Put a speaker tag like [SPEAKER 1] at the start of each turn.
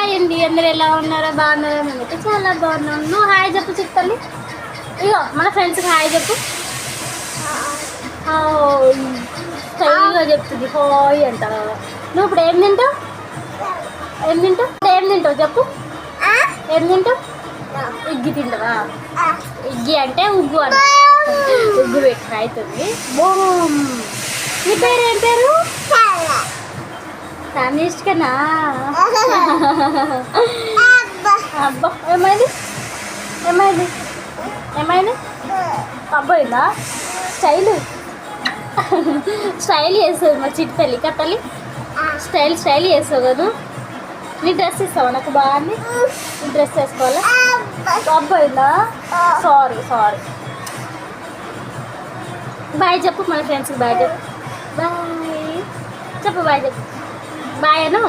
[SPEAKER 1] Hi అండి, అందరు ఎలా ఉన్నారో బాగున్నారో? మేమైతే చాలా బాగున్నాం. నువ్వు హాయ్ చెప్పు చెప్తాను. ఇగో మన ఫ్రెండ్స్కి హాయ్ చెప్పు. స్టైల్గా చెప్తుంది హాయ్ అంటారు. నువ్వు ఇప్పుడు ఏం తింటావు? ఏం తింటావు చెప్పు. ఏం తింటావు? ఇగ్గి తింటావా? ఇగ్గి అంటే ఉగ్గు అన్న, ఉగ్గు పెట్టి అవుతుంది. బోమ్. నీ పేరు ఏం పేరు? తనిష్కనా? అబ్బా ఏమైంది? ఏమైంది? ఏమైంది? అబ్బాయిందా? స్టైల్ చేస్తుంది మా చిట్టి తల్లి కట్టలి. స్టైల్ చేస్తావు కదా. నీ డ్రెస్ ఇస్తావా నాకు? బాగుంది. నీ డ్రెస్ వేసుకోవాలా? అబ్బాయిందా? సారీ. బాయ్ చెప్పు మన ఫ్రెండ్స్కి. బాయ్ చెప్పు. బాయ్ చెప్పు. బాయ్ చెప్పు. బాయ్ అను.